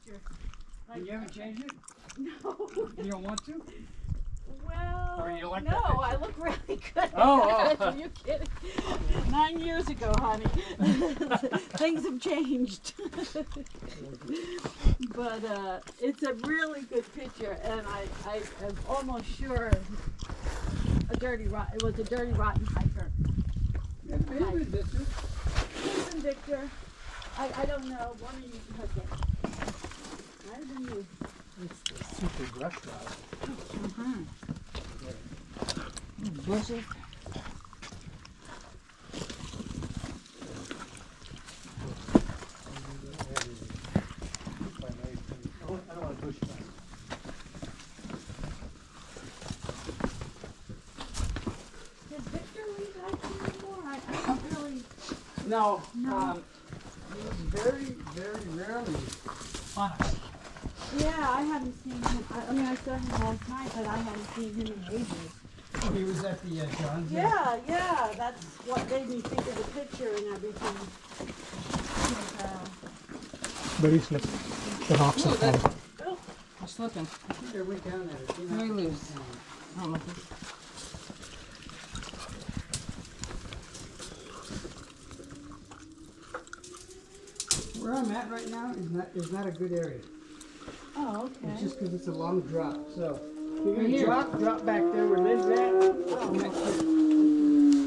picture. Like, And you haven't changed it? No. You don't want to? Well, Or you like no, that picture? I look really good. Oh, Are you kidding? 9 years ago, honey. Things have changed. But it's a really good picture, and I am almost sure it was a dirty, rotten hiker. Yeah, maybe this is. Listen, Victor, I don't know. One of you took it. Might have been you. It's the super brush job. Bushes. I don't want to push that. Does Victor leave hiking anymore? I don't really. No, No. he's very, very rarely on a hike. Yeah, I haven't seen him. I mean, I saw him last night, but I haven't seen him in ages. He was at the John's. Yeah, that's what made me think of the picture and everything. Very slip. The rocks are falling. Oh, I'm slipping. I think I went down there. Very loose. I don't know if it's... Where I'm at right now is not a good area. oh, It's okay. just because it's a long drop. So if you're Right gonna here. drop back there where Lynn's at. Oh, Come up here.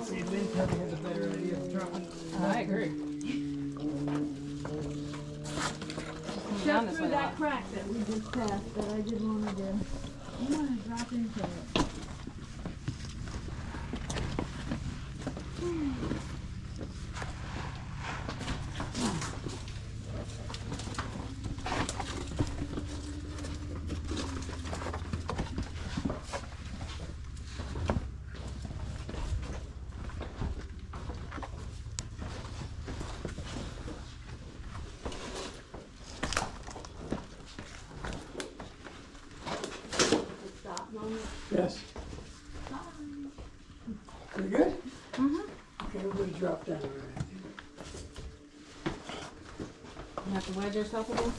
See, Lynn probably has a better idea of dropping. I agree. Step this through way. that crack that we just passed that I didn't want to do. You want to drop into it. Stop moment. Yes. Pretty good? Okay, we're gonna drop down. You have to wedge yourself again?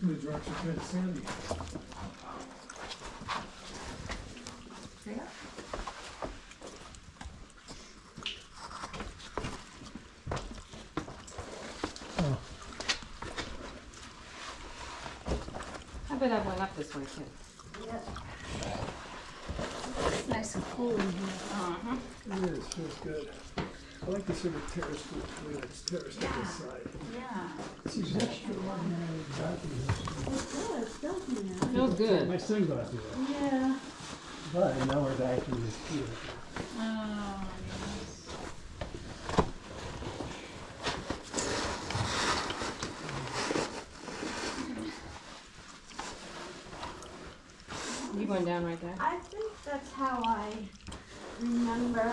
The rocks are kind of sandy. Oh, I bet I went up this way too. It's nice and cool in here. Uh-huh. it is. Feels good. I like the sort of terrace look. It's terraced on this side. Yeah. This is extraordinarily exactly. It does, doesn't it? Feels good. My sunglasses on. Yeah. But now we're back in this field. Oh, yes. You going down right there? I think that's how I remember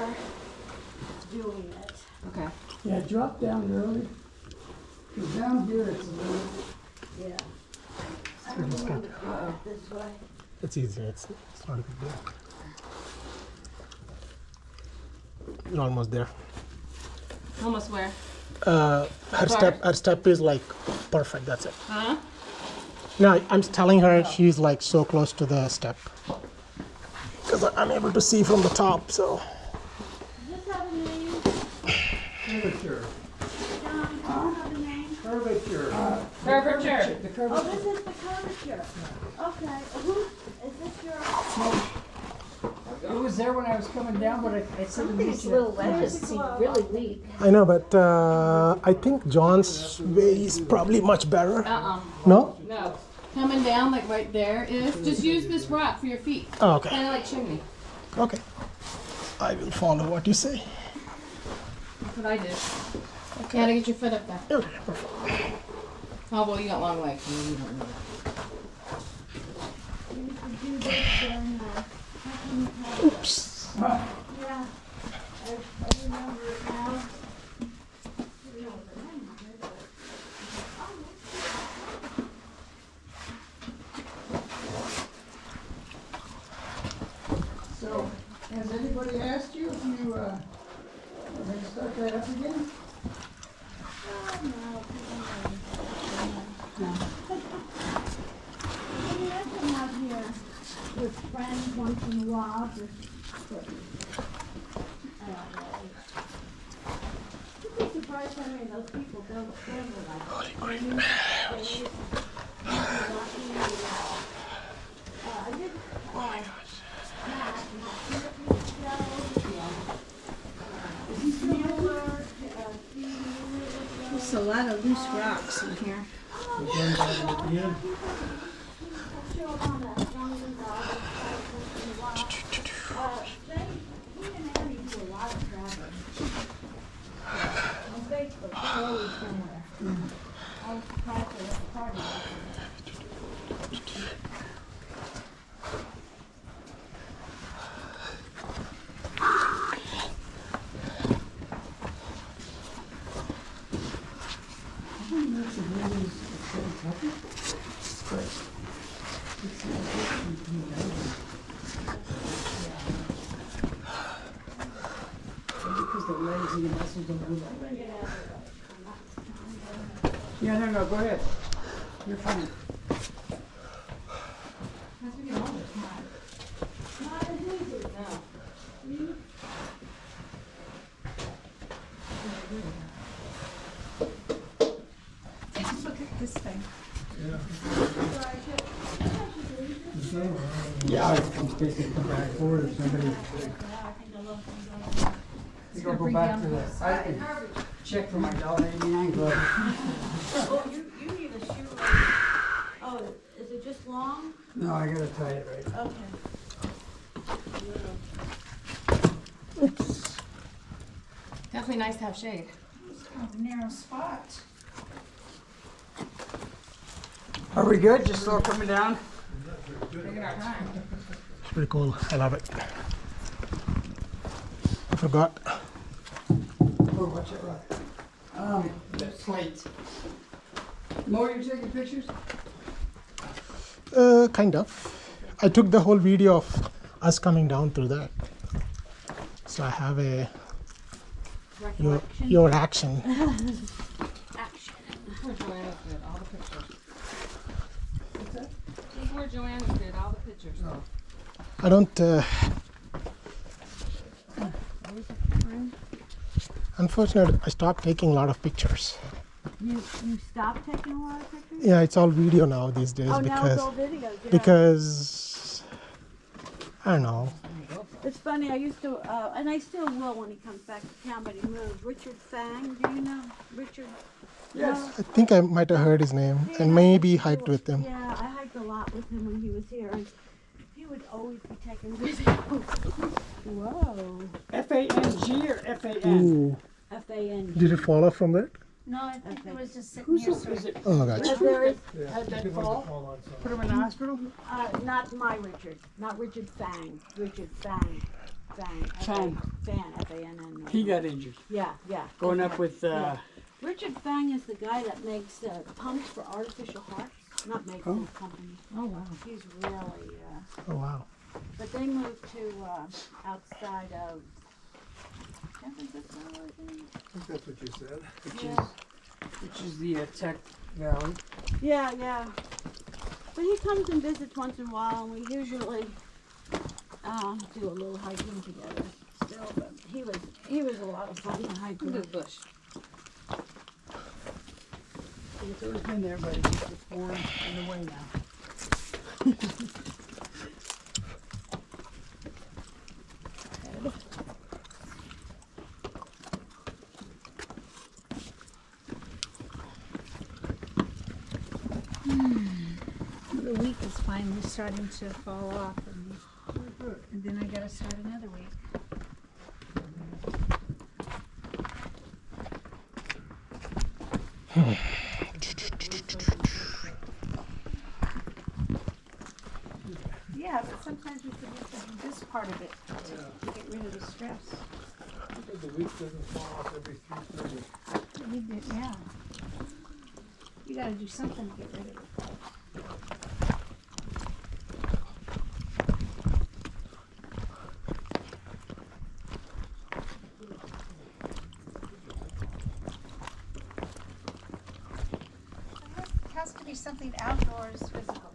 doing it. Okay. Yeah, drop down early. Because down here it's a little. Yeah. I don't Just remember doing it this way. It's easy. It's not a big deal. You're almost there. Almost where? Her step is like perfect. That's it. Huh? No, I'm telling her she's like so close to the step because I'm able to see from the top. So Does this have a name? Curvature. John, does this have a name? Curvature. Curvature. The Oh, curvature. this is the curvature. Okay. Is this your... It was there when I was coming down, but I said These little wedges seem really weak. I know, but I think John's way is probably much better. Uh-uh. No? No. Coming down like right there is, just use this rock for your feet. Oh, okay. Kind of like chimney. Okay. I will follow what you say. That's what I did. You gotta get your foot up there. Okay, perfect. Oh, well, you got long legs. So you don't know that. You used to do this during Oops. yeah. I remember it now. I don't know the name of it, but... Oh, anybody asked you if you, are going to start that up again? No. I mean, I come out here with friends once in a while, but I don't know. You'd be surprised how many of those people don't scramble like that. I did, There's a lot of loose rocks in here. Because the legs and the muscles don't move that way. Yeah, no, go ahead. You're fine. Look at this thing. Yeah, I was basically come back forward or somebody. You gotta go back to the, I can check for my $1.89 glove. Oh, you need a shoe. Oh, is it just long? No, I gotta tie it right. Okay. Definitely nice to have shade. Oh, narrow spot. Are we good? Just slow coming down? Taking our time. It's pretty cool. I love it. I forgot. Oh, watch it right. The plate. Mo, you're taking pictures? Kind of. I took the whole video of us coming down through that. So I have a your action. Where Joanna did all the pictures. What's that? This is where Joanna did all the pictures. No. I don't. Unfortunately, I stopped taking a lot of pictures. You stopped taking a lot of pictures? Yeah, it's all video now these days Oh, now because it's all videos. Yeah. because I don't know. It's funny, I used to, and I still will when he comes back to town, but he moved. Richard Fang, do you know Richard? Yes. I think I might have heard his name Yeah, and maybe hiked with him. Yeah, I hiked a lot with him when he was here, and he would always be taking videos. Whoa. F-A-N-G or F-A-N? Ooh, F-A-N. did it fall off from that? No, I think it was just sitting Who's here. this? Is it? Oh, gotcha. There is, Had that fall? Put him in the hospital? not my Richard, not Richard Fang. Richard Fang. Fang. Fang. Fan, F-A-N-N. He got injured. Yeah, yeah. Going up with, Yeah. Richard Fang is the guy that makes pumps for artificial hearts. Not makes them, company. Oh, wow. He's really, Oh wow. but they moved to outside of San Francisco, I think. I think that's what you said. Yeah. which is the Tech Valley. Yeah, yeah. But he comes and visits once in a while, and we usually do a little hiking together. Still, but he was a lot of fun to hike Look with. at the bush. It's always been there, but it's just worn in the way now. The week is finally starting to fall off, and then I gotta start another week. Yeah, but sometimes we forget to do this part of it to get rid of the stress. The week doesn't fall off every 3:30. You did, yeah. You gotta do something to get rid of it. be something outdoors physical.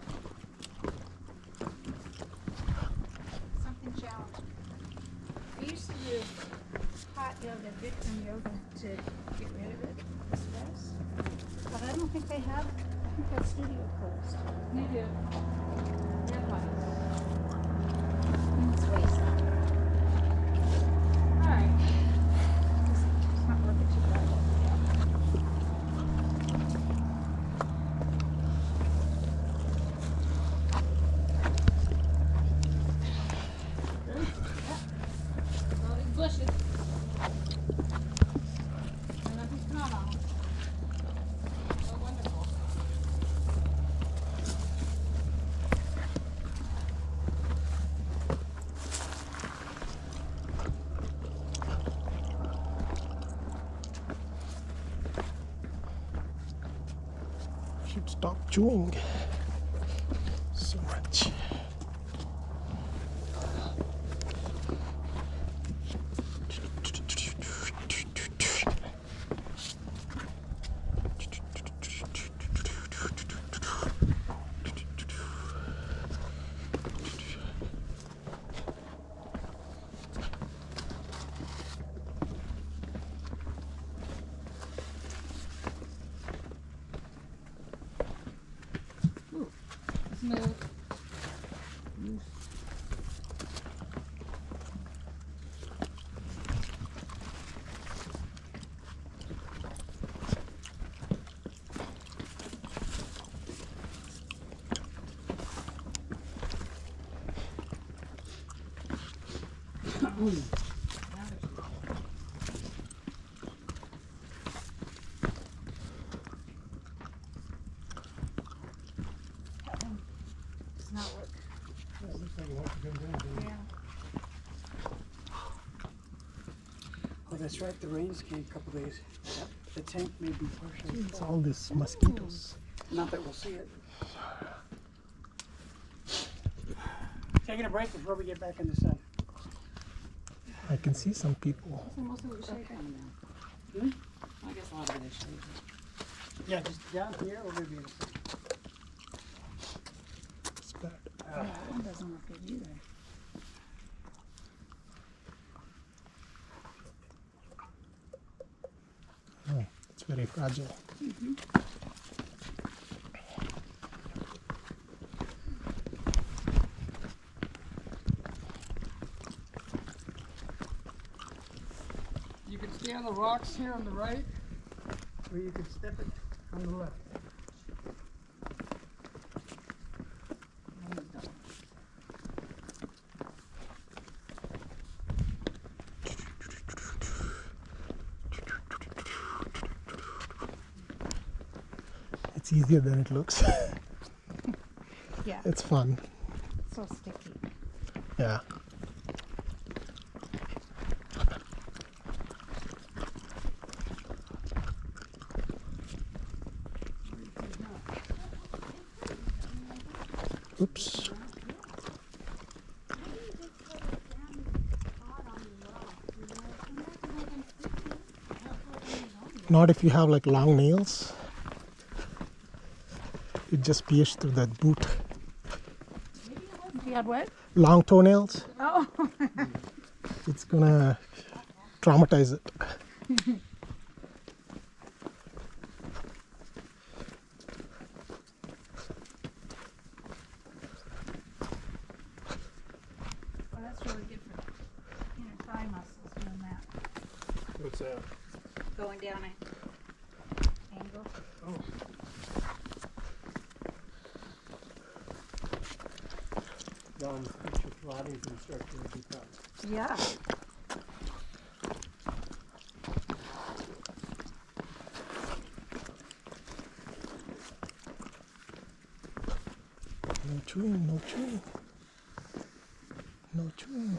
Something challenging. I used to do hot yoga, Bikram yoga, to get rid of it, the stress. But I don't think they have, I think that studio closed. You do. Yeah, fine. It's waste. All right. It's not worth it to drive over there. All these bushes. And nothing's not on them. So wonderful. Should stop chewing so much. Smooth. It's not work. Looks like it wants to come down. Yeah. Oh, that's right, the rains came a couple days. The tank may be partially It's full. all these mosquitoes. Not that we'll see it. Taking a break before we get back in the sun. I can see some people. So most of it was shade coming down. Hmm? I guess a lot of it is shade. Yeah, just down here, we're gonna be in the sun. It's bad. Yeah, that one doesn't look good either. Oh, it's very fragile. You can stay on the rocks here on the right, or you can step it on the left. It's easier than it looks. Yeah, It's fun. it's so sticky. Yeah. Oops. Not if you have like long nails. It just pierced through that boot. You had what? Long toenails, Oh. it's gonna traumatize it. Well, that's really good for the inner thigh muscles doing that. What's that? Going down an angle. Don's future Pilates instructor will be proud. Yeah. No chewing, no chewing. No chewing.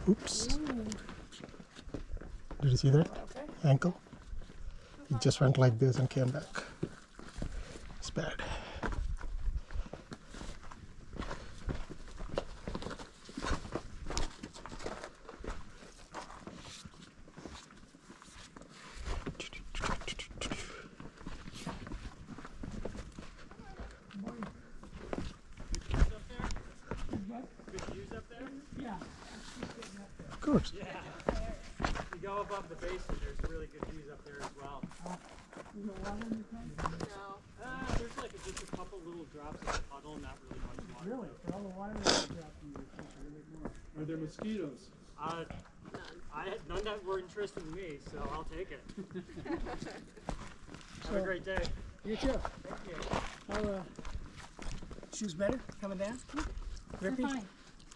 Oops. Did you see that? Ankle? He just went like this and came back. It's bad. Of course. Yeah. You go above the basement, there's really good views up there as well. Is there water in the tank? No. There's like just a couple little drops of puddle, not really much water. Really? For all the water that's dropped in your tank, really more. Are there mosquitoes? None that were interested in me, so I'll take it. Have a great day. You too. How, shoes better coming down? They're Grippy? fine.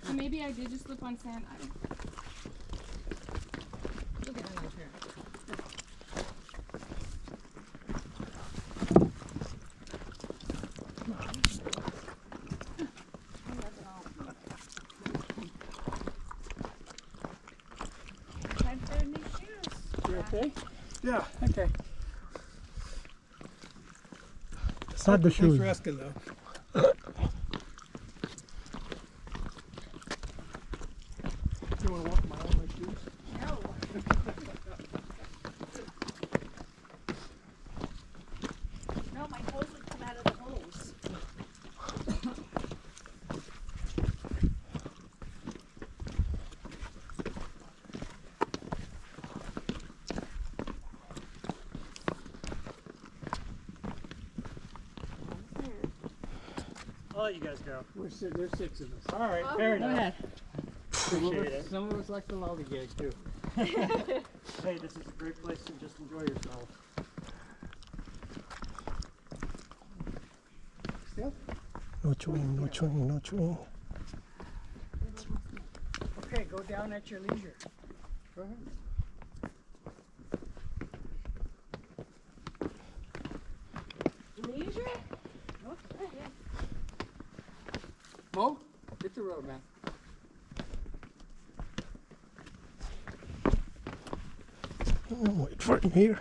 So maybe I did just slip on sand. I don't. Look at that here. Time for new shoes. You okay? Yeah, okay. It's not the Thanks shoes. for asking though. You wanna walk a mile in my shoes? No. No, my hose would come out of the hose. I'll let you guys go. There's 6 of us. All right, fair enough. Appreciate it. Some of us like the lollygag too. Hey, this is a great place to just enjoy yourself. Still? No chewing, no chewing, no chewing. Okay, go down at your leisure. Go ahead. Leisure? Mo, hit the road, man. Wait for him here.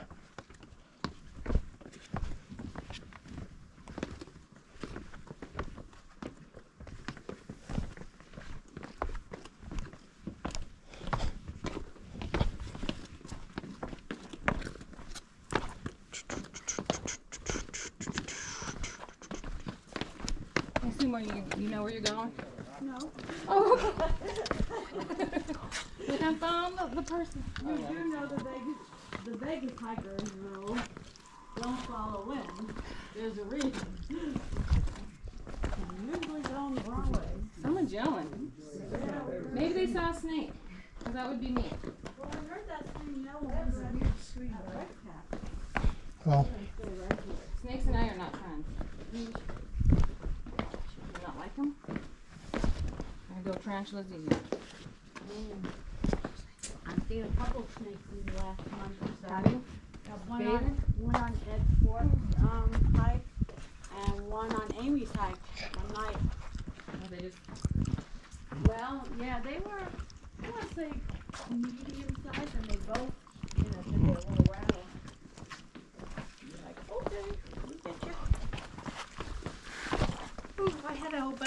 I assume you know where you're going? No. Oh. Like I found the person. You do know the Vegas hikers rule, don't follow wind. There's a reason. You usually go on the wrong way. Someone's yelling. Maybe they saw a snake. 'Cause that would be me. Well, I heard that same yellow one that you sweet red cap. Well, Stay right here. Snakes and I are not friends. You not like them? I go tarantulas easy. I've seen a couple snakes in the last month or so. Have you? One on Ed Fort's hike and one on Amy's hike one night. Or they just Well, yeah, they were, I want to say medium size, and they both, did their little rattle. You're like, okay, we get you. Ooh, I had a whole bunch